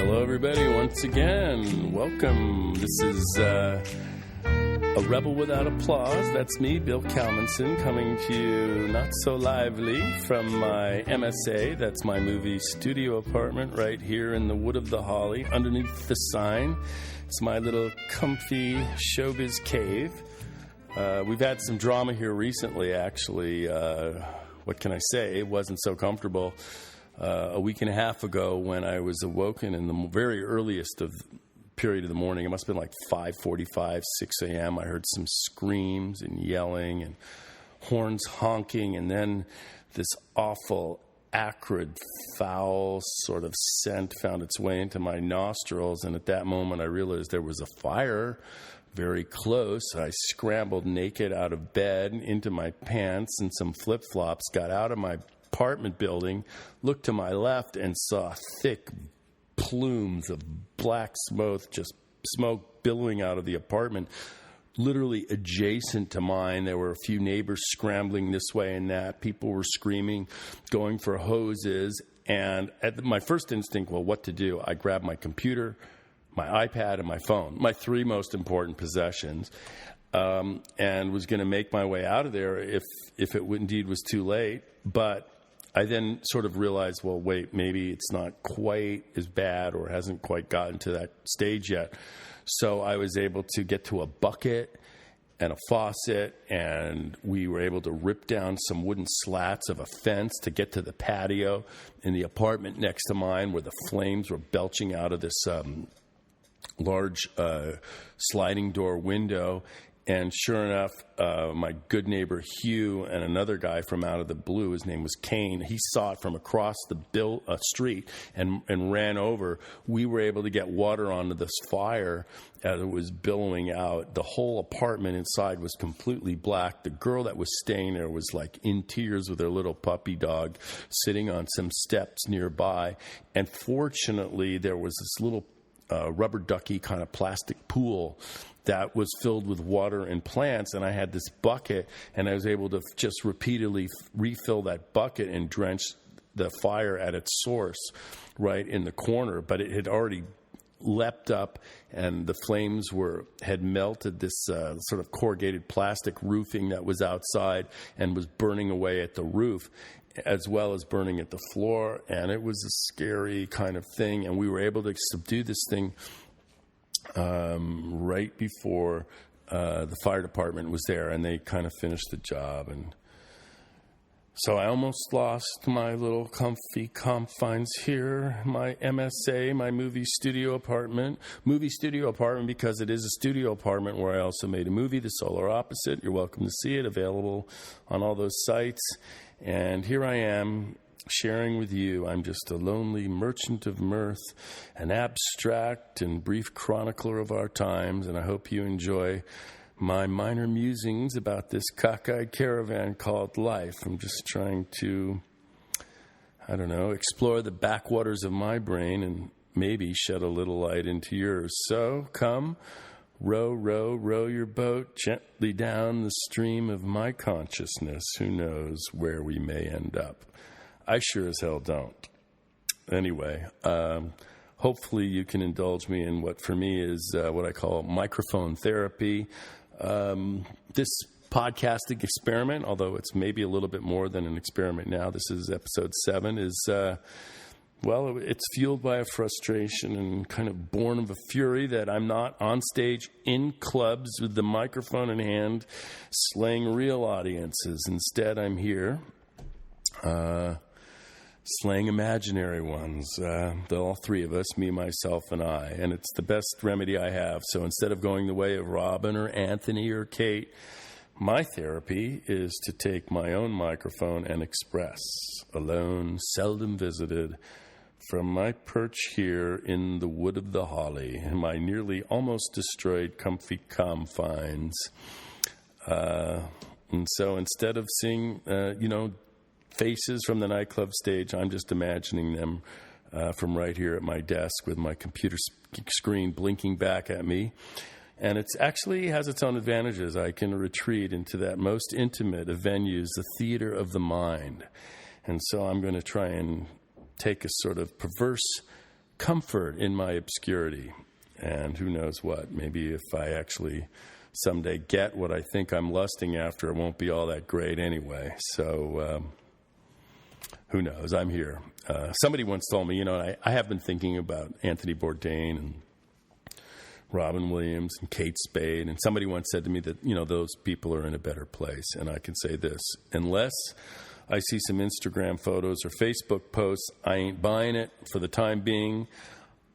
Hello, everybody, once again. Welcome. This is A Rebel Without Applause. That's me, Bill Kalmanson, coming to you not so lively from my MSA. That's my movie studio apartment right here in the Wood of the Holly, underneath the sign. It's my little comfy showbiz cave. We've had some drama here recently, actually. What can I say? It wasn't so comfortable. A week and a half ago when I was awoken in the very earliest of period of the morning, it must have been like 5:45, 6 a.m. I heard some screams and yelling and horns honking, and then this awful, acrid, foul sort of scent found its way into my nostrils, and at that moment I realized there was a fire very close. I scrambled naked out of bed into my pants and some flip-flops, got out of my apartment building, looked to my left and saw thick plumes of black smoke, just smoke billowing out of the apartment, literally adjacent to mine. There were a few neighbors scrambling this way and that. People were screaming, going for hoses. And my first instinct, well, what to do? I grabbed my computer, my iPad, and my phone, my three most important possessions, and was going to make my way out of there if it indeed was too late. But I then sort of realized, well, wait, maybe it's not quite as bad or hasn't quite gotten to that stage yet. So I was able to get to a bucket and a faucet, and we were able to rip down some wooden slats of a fence to get to the patio in the apartment next to mine where the flames were belching out of this large sliding door window. And sure enough, my good neighbor Hugh and another guy from out of the blue, his name was Kane, he saw it from across the street and ran over. We were able to get water onto this fire as it was billowing out. The whole apartment inside was completely black. The girl that was staying there was like in tears with her little puppy dog sitting on some steps nearby. And fortunately, there was this little rubber ducky kind of plastic pool that was filled with water and plants, and I had this bucket, and I was able to just repeatedly refill that bucket and drench the fire at its source right in the corner. But it had already leapt up, and the flames had melted this sort of corrugated plastic roofing that was outside and was burning away at the roof, as well as burning at the floor. And it was a scary kind of thing, and we were able to subdue this thing right before the fire department was there, and they kind of finished the job. And so I almost lost my little comfy confines here, my MSA, my movie studio apartment because it is a studio apartment where I also made a movie, The Solar Opposite. You're welcome to see it, available on all those sites. And here I am, sharing with you. I'm just a lonely merchant of mirth, an abstract and brief chronicler of our times, and I hope you enjoy my minor musings about this cockeyed caravan called life. I'm just trying to, explore the backwaters of my brain and maybe shed a little light into yours. So come, row, row, row your boat gently down the stream of my consciousness. Who knows where we may end up? I sure as hell don't. Anyway, hopefully you can indulge me in what for me is what I call microphone therapy. This podcasting experiment, although it's maybe a little bit more than an experiment now, this is episode 7, is, it's fueled by a frustration and kind of born of a fury that I'm not on stage in clubs with the microphone in hand slaying real audiences. Instead, I'm here slaying imaginary ones, all three of us, me, myself, and I, and it's the best remedy I have. So instead of going the way of Robin or Anthony or Kate, my therapy is to take my own microphone and express, alone, seldom visited, from my perch here in the Wood of the Holly, in my nearly almost destroyed comfy confines. And so instead of seeing, faces from the nightclub stage, I'm just imagining them from right here at my desk with my computer screen blinking back at me. And it actually has its own advantages. I can retreat into that most intimate of venues, the theater of the mind. And so I'm going to try and take a sort of perverse comfort in my obscurity. And who knows what? Maybe if I actually someday get what I think I'm lusting after, it won't be all that great anyway. So who knows? I'm here. Somebody once told me, I have been thinking about Anthony Bourdain and Robin Williams and Kate Spade. And somebody once said to me that, those people are in a better place. And I can say this, unless I see some Instagram photos or Facebook posts, I ain't buying it for the time being.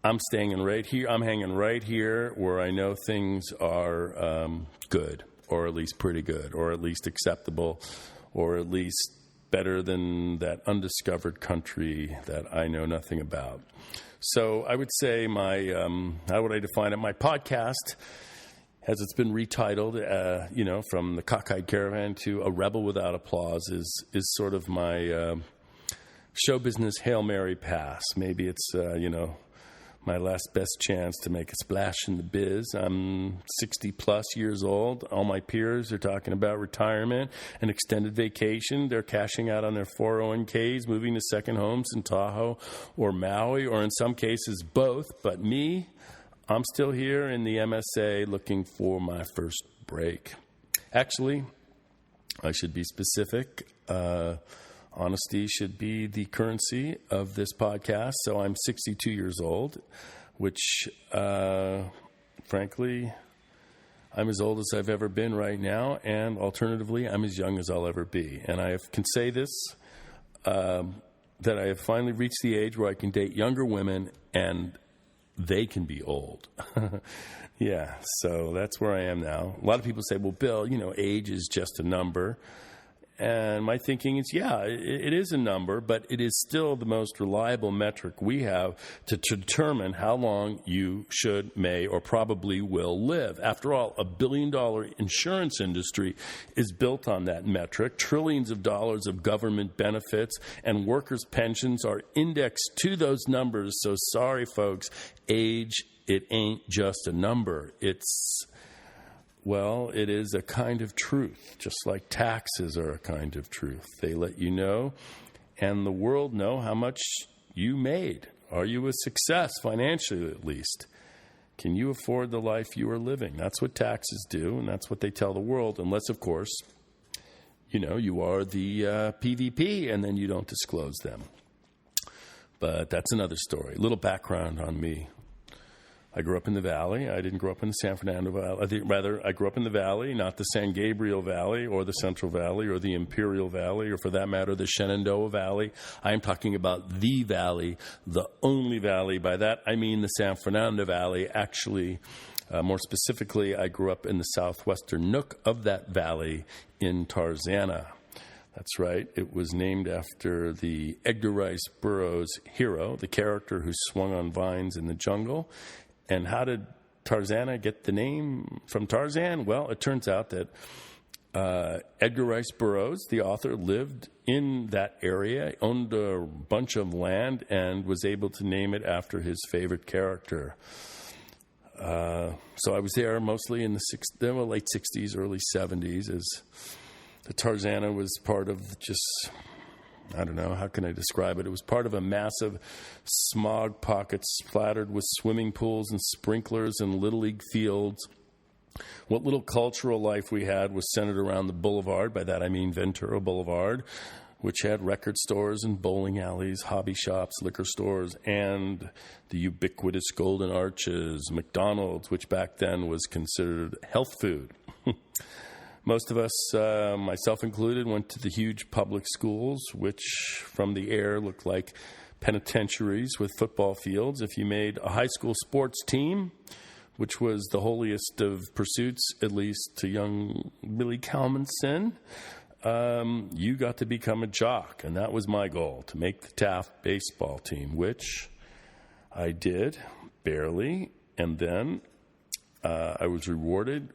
I'm staying right here. I'm hanging right here where I know things are good, or at least pretty good, or at least acceptable, or at least better than that undiscovered country that I know nothing about. So I would say how would I define it? My podcast, as it's been retitled, from the Cockeyed Caravan to A Rebel Without Applause, is sort of my show business Hail Mary pass. Maybe it's, my last best chance to make a splash in the biz. I'm 60-plus years old. All my peers are talking about retirement and extended vacation. They're cashing out on their 401ks, moving to second homes in Tahoe or Maui, or in some cases both. But me, I'm still here in the MSA looking for my first break. Actually, I should be specific. Honesty should be the currency of this podcast. So I'm 62 years old, which, frankly, I'm as old as I've ever been right now. And alternatively, I'm as young as I'll ever be. And I can say this, that I have finally reached the age where I can date younger women and they can be old. Yeah, so that's where I am now. A lot of people say, well, Bill, age is just a number. And my thinking is, it is a number, but it is still the most reliable metric we have to determine how long you should, may, or probably will live. After all, $1 billion insurance industry is built on that metric. Trillions of dollars of government benefits and workers' pensions are indexed to those numbers. So sorry, folks, age, it ain't just a number. It is a kind of truth, just like taxes are a kind of truth. They let you know, and the world know how much you made. Are you a success, financially at least? Can you afford the life you are living? That's what taxes do, and that's what they tell the world, unless, of course, you are the PVP, and then you don't disclose them. But that's another story. A little background on me. I grew up in the Valley. I didn't grow up in the San Fernando Valley. I grew up in the Valley, not the San Gabriel Valley or the Central Valley or the Imperial Valley or, for that matter, the Shenandoah Valley. I am talking about the valley, the only valley. By that, I mean the San Fernando Valley. Actually, more specifically, I grew up in the southwestern nook of that valley in Tarzana. That's right. It was named after the Edgar Rice Burroughs hero, the character who swung on vines in the jungle. And how did Tarzana get the name from Tarzan? Well, it turns out that Edgar Rice Burroughs, the author, lived in that area, owned a bunch of land, and was able to name it after his favorite character. So I was there mostly in the late 60s, early 70s, as the Tarzana was part of I don't know, how can I describe it? It was part of a massive smog pocket splattered with swimming pools and sprinklers and Little League fields. What little cultural life we had was centered around the boulevard. By that I mean Ventura Boulevard, which had record stores and bowling alleys, hobby shops, liquor stores, and the ubiquitous Golden Arches, McDonald's, which back then was considered health food. Most of us, myself included, went to the huge public schools, which from the air looked like penitentiaries with football fields. If you made a high school sports team, which was the holiest of pursuits, at least to young Billy Calmanson, you got to become a jock. And that was my goal, to make the Taft baseball team, which I did, barely. And then I was rewarded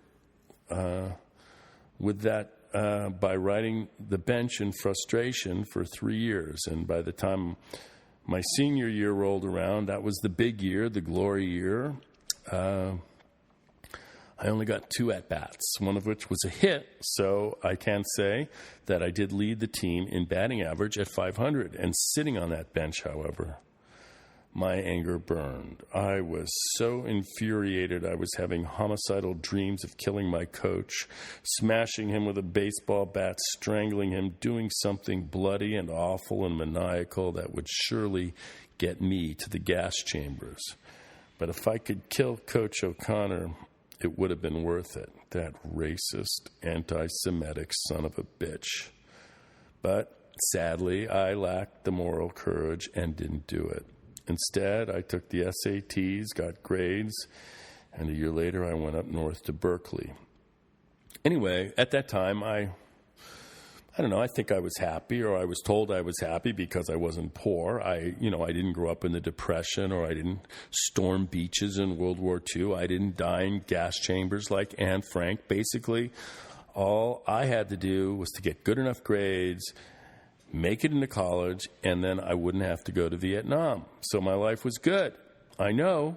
with that by riding the bench in frustration for 3 years. And by the time my senior year rolled around, that was the big year, the glory year. I only got 2 at-bats, one of which was a hit, so I can say that I did lead the team in batting average at .500. And sitting on that bench, however, my anger burned. I was so infuriated. I was having homicidal dreams of killing my coach, smashing him with a baseball bat, strangling him, doing something bloody and awful and maniacal that would surely get me to the gas chambers. But if I could kill Coach O'Connor, it would have been worth it. That racist, anti-Semitic son of a bitch. But sadly, I lacked the moral courage and didn't do it. Instead, I took the SATs, got grades, and a year later I went up north to Berkeley. Anyway, at that time, I don't know, I think I was happy, or I was told I was happy because I wasn't poor. I didn't grow up in the Depression, or I didn't storm beaches in World War II. I didn't die in gas chambers like Anne Frank. Basically, all I had to do was to get good enough grades, make it into college, and then I wouldn't have to go to Vietnam. So my life was good. I know,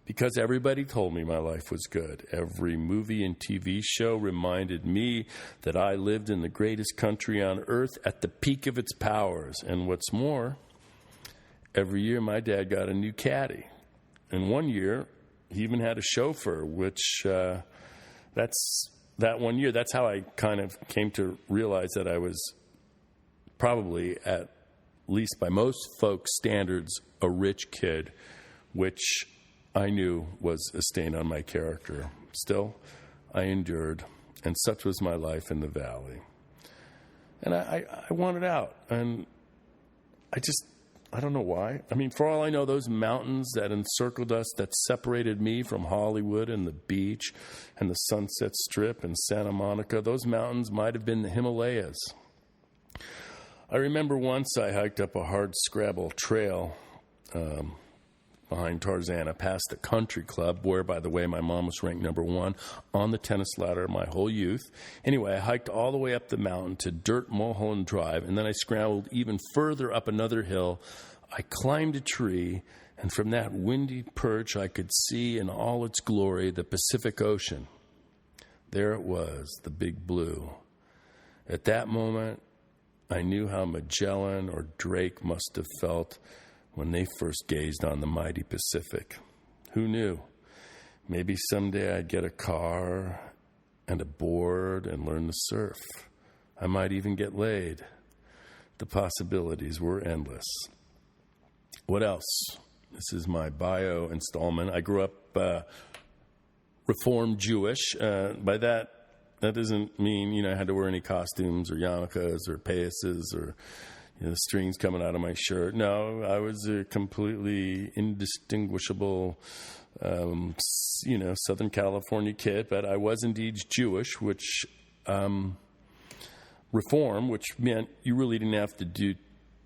because everybody told me my life was good. Every movie and TV show reminded me that I lived in the greatest country on earth at the peak of its powers. And what's more, every year my dad got a new caddy. And one year, he even had a chauffeur, which that's how I kind of came to realize that I was probably, at least by most folks' standards, a rich kid, which I knew was a stain on my character. Still, I endured, and such was my life in the valley. And I wanted out, and I don't know why. I mean, for all I know, those mountains that encircled us, that separated me from Hollywood and the beach and the Sunset Strip and Santa Monica, those mountains might have been the Himalayas. I remember once I hiked up a hard-scrabble trail behind Tarzana, past the country club, where, by the way, my mom was ranked number 1 on the tennis ladder my whole youth. Anyway, I hiked all the way up the mountain to Dirt Mulholland Drive, and then I scrambled even further up another hill. I climbed a tree, and from that windy perch, I could see in all its glory the Pacific Ocean. There it was, the big blue. At that moment, I knew how Magellan or Drake must have felt when they first gazed on the mighty Pacific. Who knew? Maybe someday I'd get a car and a board and learn to surf. I might even get laid. The possibilities were endless. What else? This is my bio installment. I grew up Reformed Jewish. By that doesn't mean, I had to wear any costumes or yarmulkes or payasses or strings coming out of my shirt. No, I was a completely indistinguishable, Southern California kid, but I was indeed Jewish, which Reform, which meant you really didn't have to do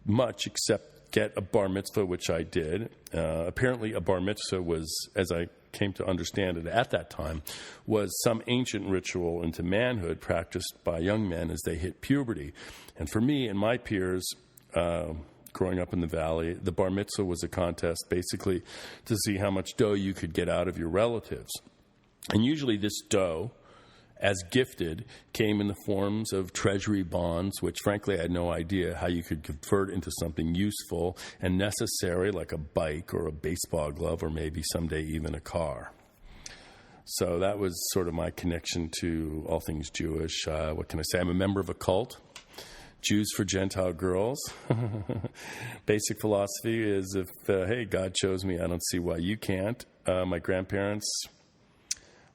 much except get a bar mitzvah, which I did. Apparently a bar mitzvah was, as I came to understand it at that time, was some ancient ritual into manhood practiced by young men as they hit puberty. And for me and my peers, growing up in the valley, the bar mitzvah was a contest basically to see how much dough you could get out of your relatives. And usually this dough, as gifted, came in the forms of treasury bonds, which frankly I had no idea how you could convert into something useful and necessary, like a bike or a baseball glove or maybe someday even a car. So that was sort of my connection to all things Jewish. What can I say? I'm a member of a cult, Jews for Gentile Girls. Basic philosophy is if, hey, God chose me, I don't see why you can't. My grandparents,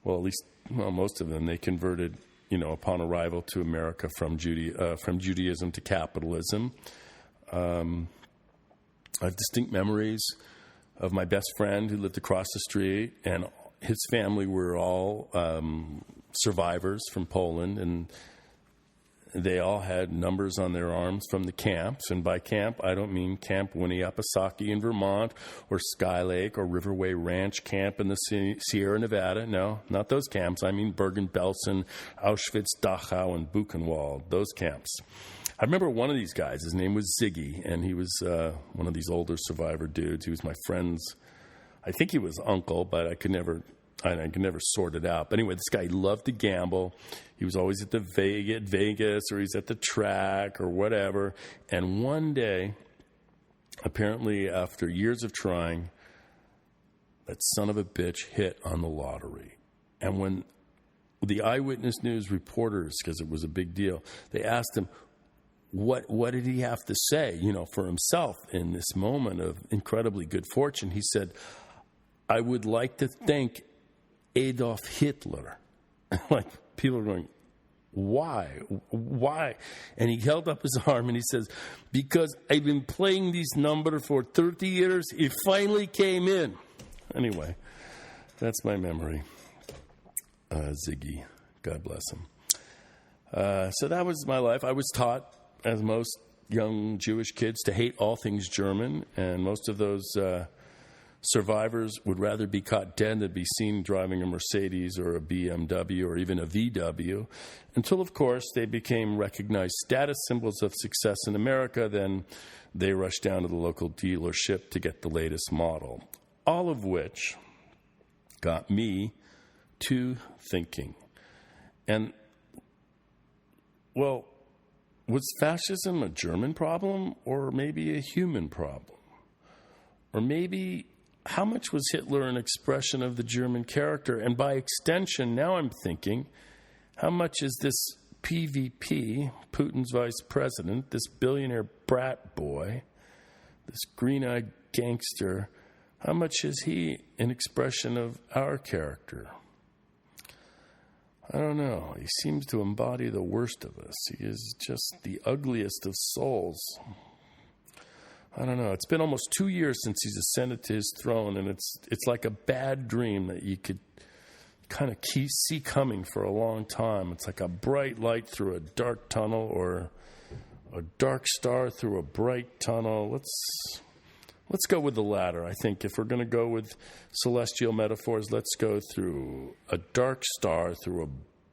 most of them, they converted, upon arrival to America from Judaism to capitalism. I have distinct memories of my best friend who lived across the street, and his family were all survivors from Poland, and they all had numbers on their arms from the camps. And by camp, I don't mean Camp Winnipesaukee in Vermont or Sky Lake or Riverway Ranch Camp in the Sierra Nevada. No, not those camps. I mean Bergen-Belsen, Auschwitz, Dachau, and Buchenwald, those camps. I remember one of these guys, his name was Ziggy, and he was one of these older survivor dudes. He was my friend's, I think he was uncle, but I could never sort it out. But anyway, this guy loved to gamble. He was always at Vegas, or he's at the track or whatever. And one day, apparently after years of trying, that son of a bitch hit on the lottery. And when the Eyewitness News reporters, because it was a big deal, they asked him, what did he have to say, for himself in this moment of incredibly good fortune? He said, I would like to thank Adolf Hitler. Like, people are going, why? And he held up his arm and he says, because I've been playing this number for 30 years, it finally came in. Anyway, that's my memory. Ziggy, God bless him. So that was my life. I was taught, as most young Jewish kids, to hate all things German, and most of those survivors would rather be caught dead than be seen driving a Mercedes or a BMW or even a VW, until, of course, they became recognized status symbols of success in America. Then they rushed down to the local dealership to get the latest model, all of which got me to thinking. And, well, was fascism a German problem or maybe a human problem? Or maybe how much was Hitler an expression of the German character? And by extension, now I'm thinking, how much is this PVP, Putin's vice president, this billionaire brat boy, this green-eyed gangster, how much is he an expression of our character? I don't know. He seems to embody the worst of us. He is just the ugliest of souls. I don't know. It's been almost 2 years since he's ascended to his throne, and it's like a bad dream that you could kind of see coming for a long time. It's like a bright light through a dark tunnel, or a dark star through a bright tunnel. Let's go with the latter. I think if we're going to go with celestial metaphors, let's go through a dark star through a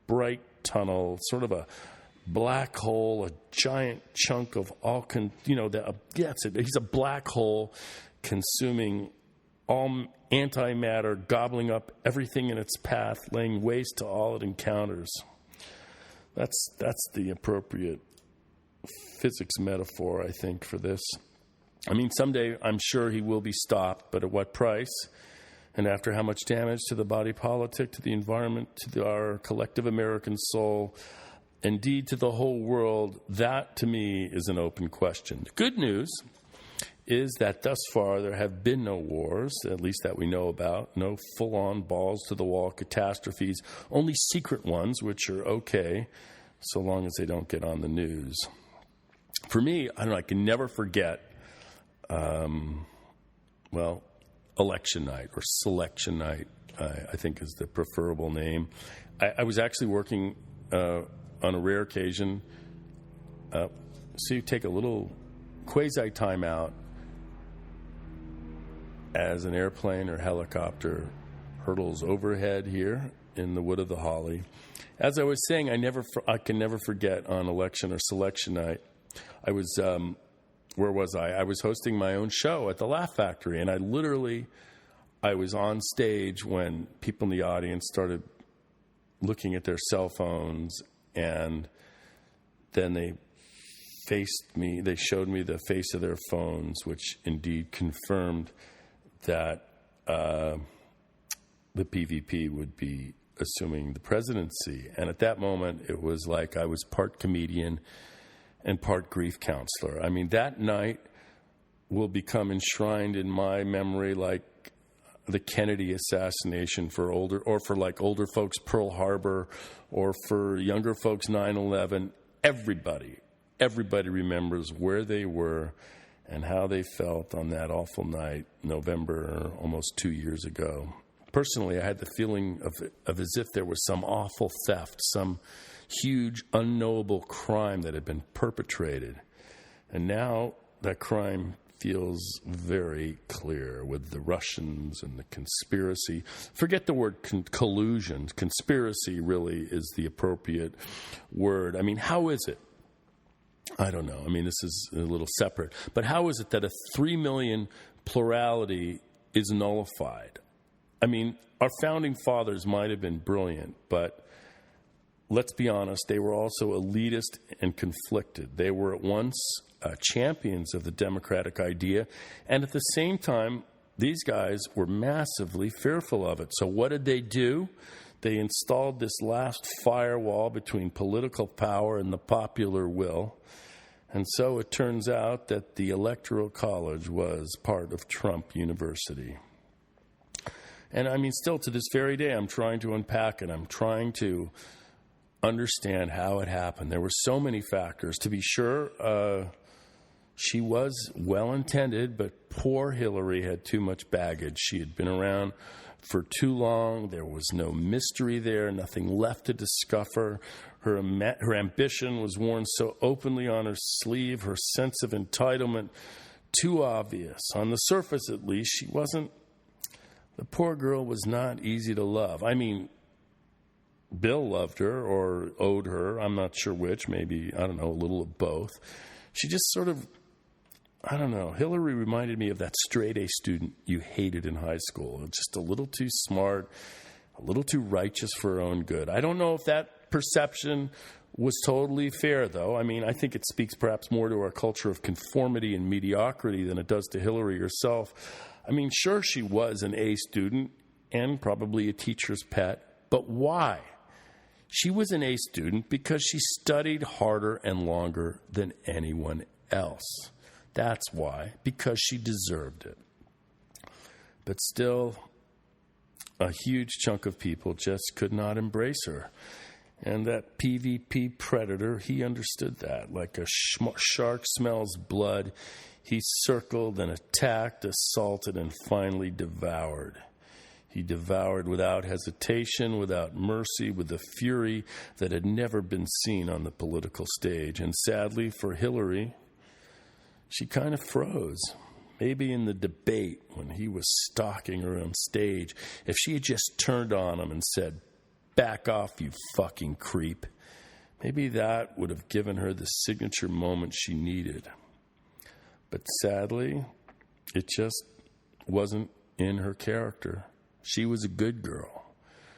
bright tunnel, sort of a black hole, a giant chunk of all, he's a black hole consuming all antimatter, gobbling up everything in its path, laying waste to all it encounters. That's the appropriate physics metaphor, I think, for this. I mean, someday I'm sure he will be stopped, but at what price? And after how much damage to the body politic, to the environment, to our collective American soul, indeed to the whole world? That, to me, is an open question. The good news is that thus far there have been no wars, at least that we know about, no full-on balls-to-the-wall catastrophes, only secret ones, which are okay, so long as they don't get on the news. For me, I can never forget election night, or selection night, I think is the preferable name. I was actually working on a rare occasion. So you take a little quasi timeout as an airplane or helicopter hurtles overhead here in the Wood of the Holly. As I was saying, I can never forget on election or selection night, I was... where was I? I was hosting my own show at the Laugh Factory, and I was on stage when people in the audience started looking at their cell phones, and then they showed me the face of their phones, which indeed confirmed that the PVP would be assuming the presidency. And at that moment, it was like I was part comedian and part grief counselor. I mean, that night will become enshrined in my memory like the Kennedy assassination for older folks Pearl Harbor, or for younger folks 9/11. Everybody remembers where they were and how they felt on that awful night, November, almost 2 years ago. Personally, I had the feeling of as if there was some awful theft, some huge, unknowable crime that had been perpetrated. And now that crime feels very clear with the Russians and the conspiracy. Forget the word collusion. Conspiracy really is the appropriate word. I mean, how is it? I don't know. I mean, this is a little separate. But how is it that a 3 million plurality is nullified? I mean, our founding fathers might have been brilliant, but let's be honest, they were also elitist and conflicted. They were at once champions of the democratic idea. And at the same time, these guys were massively fearful of it. So what did they do? They installed this last firewall between political power and the popular will. And so it turns out that the Electoral College was part of Trump University. And I mean, still to this very day, I'm trying to unpack it. I'm trying to understand how it happened. There were so many factors. To be sure, she was well-intended, but poor Hillary had too much baggage. She had been around for too long. There was no mystery there, nothing left to discover. Her ambition was worn so openly on her sleeve, her sense of entitlement too obvious. On the surface, at least, she wasn't. The poor girl was not easy to love. I mean, Bill loved her or owed her. I'm not sure which. Maybe, I don't know, a little of both. She just sort of, I don't know. Hillary reminded me of that straight-A student you hated in high school. Just a little too smart, a little too righteous for her own good. I don't know if that perception was totally fair, though. I mean, I think it speaks perhaps more to our culture of conformity and mediocrity than it does to Hillary herself. I mean, sure, she was an A student and probably a teacher's pet, but why? She was an A student because she studied harder and longer than anyone else. That's why, because she deserved it. But still, a huge chunk of people just could not embrace her. And that PvP predator, he understood that. Like a shark smells blood, he circled and attacked, assaulted, and finally devoured. He devoured without hesitation, without mercy, with a fury that had never been seen on the political stage. And sadly for Hillary, she kind of froze. Maybe in the debate when he was stalking her on stage, if she had just turned on him and said, "Back off, you fucking creep," maybe that would have given her the signature moment she needed. But sadly, it just wasn't in her character. She was a good girl.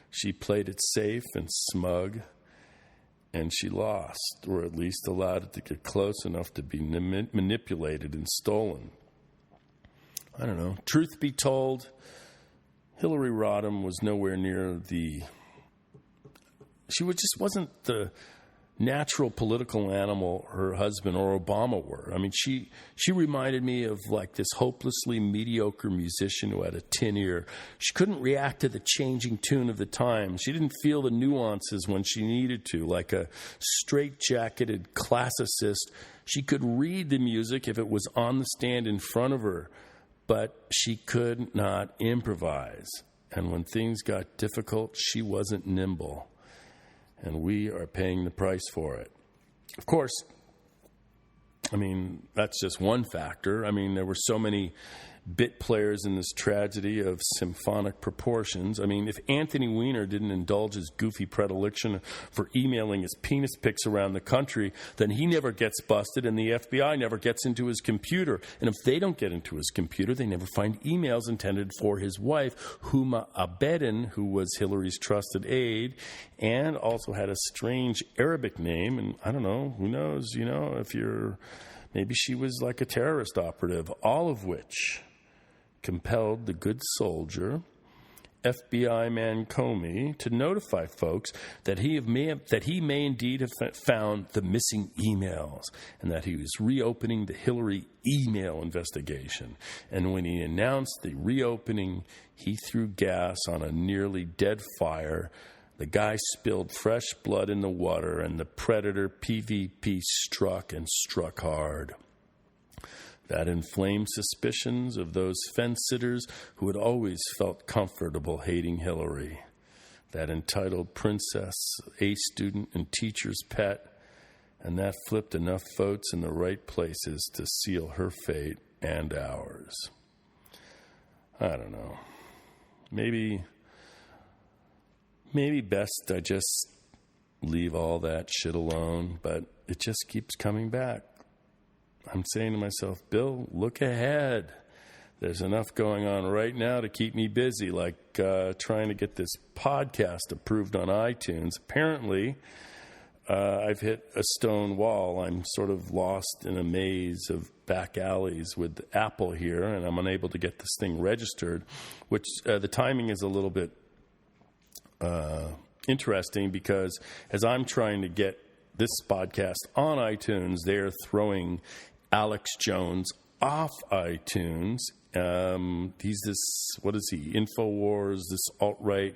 She played it safe and smug, and she lost, or at least allowed it to get close enough to be manipulated and stolen. I don't know. Truth be told, Hillary Rodham was nowhere near she just wasn't the natural political animal her husband or Obama were. I mean, she reminded me of like this hopelessly mediocre musician who had a tin ear. She couldn't react to the changing tune of the time. She didn't feel the nuances when she needed to. Like a straight-jacketed classicist, she could read the music if it was on the stand in front of her, but she could not improvise. And when things got difficult, she wasn't nimble. And we are paying the price for it. Of course, I mean, that's just one factor. I mean, there were so many bit players in this tragedy of symphonic proportions. I mean, if Anthony Weiner didn't indulge his goofy predilection for emailing his penis pics around the country, then he never gets busted and the FBI never gets into his computer. And if they don't get into his computer, they never find emails intended for his wife, Huma Abedin, who was Hillary's trusted aide and also had a strange Arabic name. And I don't know, who knows, maybe she was like a terrorist operative, all of which compelled the good soldier, FBI man Comey, to notify folks that he may indeed have found the missing emails and that he was reopening the Hillary email investigation. And when he announced the reopening, he threw gas on a nearly dead fire. The guy spilled fresh blood in the water, and the predator PvP struck and struck hard. That inflamed suspicions of those fence-sitters who had always felt comfortable hating Hillary. That entitled princess, A student, and teacher's pet. And that flipped enough votes in the right places to seal her fate and ours. I don't know. Maybe best I just leave all that shit alone, but it just keeps coming back. I'm saying to myself, Bill, look ahead. There's enough going on right now to keep me busy, like trying to get this podcast approved on iTunes. Apparently, I've hit a stone wall. I'm sort of lost in a maze of back alleys with Apple here, and I'm unable to get this thing registered, which the timing is a little bit interesting because as I'm trying to get this podcast on iTunes, they're throwing Alex Jones off iTunes. He's this, what is he, InfoWars, this alt-right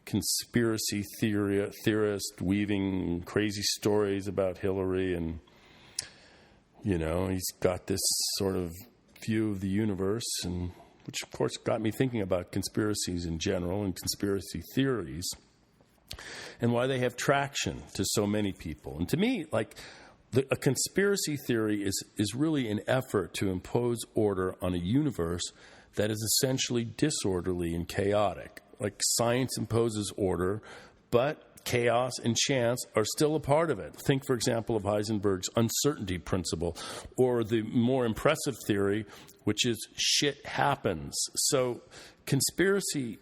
conspiracy theorist weaving crazy stories about Hillary, and he's got this sort of view of the universe, and which of course got me thinking about conspiracies in general and conspiracy theories and why they have traction to so many people. And to me, like, a conspiracy theory is really an effort to impose order on a universe that is essentially disorderly and chaotic. Like, science imposes order, but chaos and chance are still a part of it. Think, for example, of Heisenberg's uncertainty principle, or the more impressive theory, which is shit happens. So conspiracy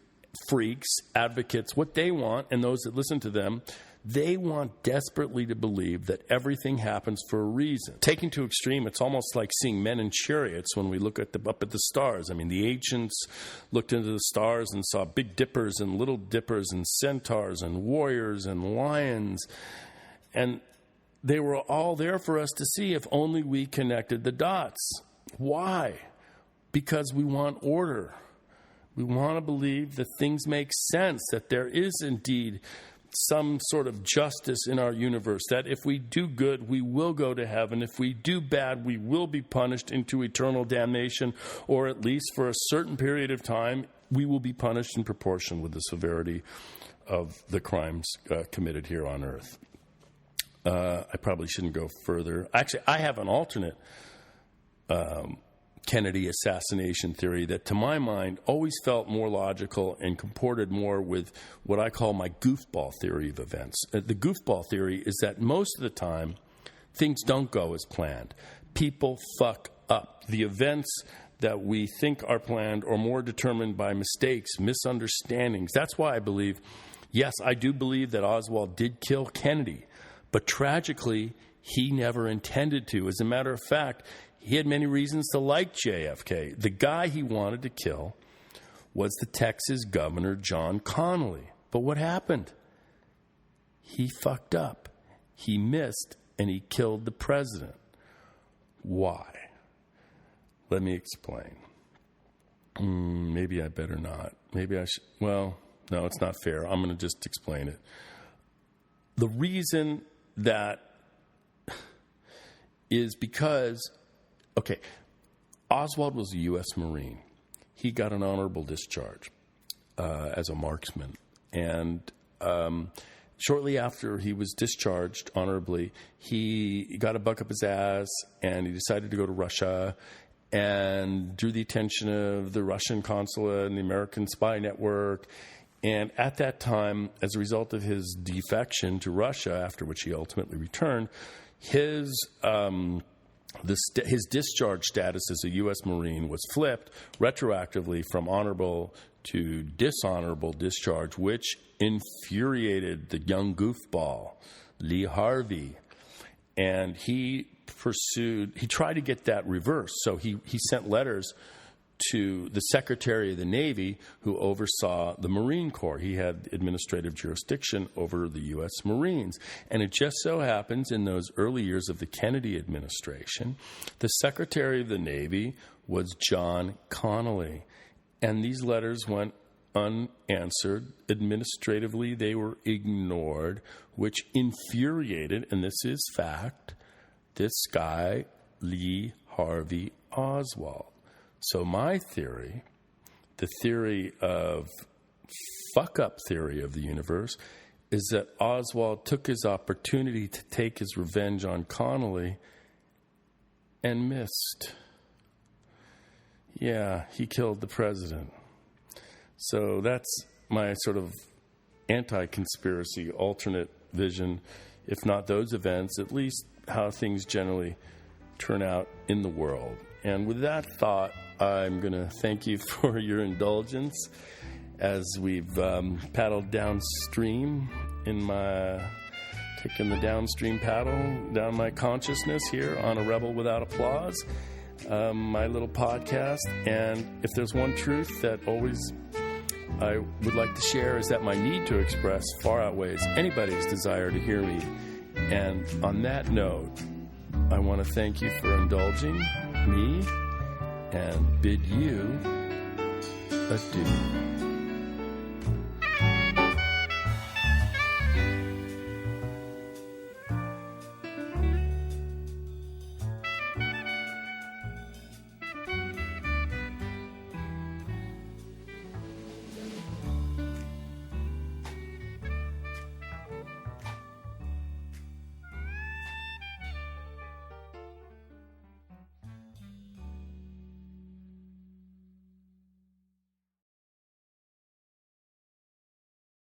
freaks, advocates, what they want, and those that listen to them, they want desperately to believe that everything happens for a reason. Taken to extreme, it's almost like seeing men in chariots when we look up at the stars. I mean, the ancients looked into the stars and saw big dippers and little dippers and centaurs and warriors and lions. And they were all there for us to see if only we connected the dots. Why? Because we want order. We want to believe that things make sense, that there is indeed some sort of justice in our universe, that if we do good, we will go to heaven. If we do bad, we will be punished into eternal damnation, or at least for a certain period of time, we will be punished in proportion with the severity of the crimes committed here on earth. I probably shouldn't go further. Actually, I have an alternate Kennedy assassination theory that, to my mind, always felt more logical and comported more with what I call my goofball theory of events. The goofball theory is that most of the time, things don't go as planned. People fuck up. The events that we think are planned are more determined by mistakes, misunderstandings. That's why I believe, yes, I do believe that Oswald did kill Kennedy, but tragically, he never intended to. As a matter of fact, he had many reasons to like JFK. The guy he wanted to kill was the Texas governor, John Connally. But what happened? He fucked up. He missed, and he killed the president. Why? Let me explain. Maybe I better not. Maybe I should. Well, no, it's not fair. I'm going to just explain it. The reason that is because, okay, Oswald was a U.S. Marine. He got an honorable discharge as a marksman. And shortly after he was discharged honorably, he got a buck up his ass, and he decided to go to Russia and drew the attention of the Russian consulate and the American spy network. And at that time, as a result of his defection to Russia, after which he ultimately returned, his discharge status as a U.S. Marine was flipped retroactively from honorable to dishonorable discharge, which infuriated the young goofball, Lee Harvey. And he tried to get that reversed. So he sent letters to the Secretary of the Navy, who oversaw the Marine Corps. He had administrative jurisdiction over the U.S. Marines. And it just so happens in those early years of the Kennedy administration, the Secretary of the Navy was John Connally. And these letters went unanswered. Administratively, they were ignored, which infuriated, and this is fact, this guy, Lee Harvey Oswald. So my theory, the theory of fuck-up theory of the universe, is that Oswald took his opportunity to take his revenge on Connally and missed. Yeah, he killed the president. So that's my sort of anti-conspiracy alternate vision, if not those events, at least how things generally turn out in the world. And with that thought, I'm going to thank you for your indulgence as we've paddled downstream in my taking the downstream paddle down my consciousness here on A Rebel Without Applause, my little podcast. And if there's one truth that always I would like to share is that my need to express far outweighs anybody's desire to hear me. And on that note, I want to thank you for indulging me and bid you adieu.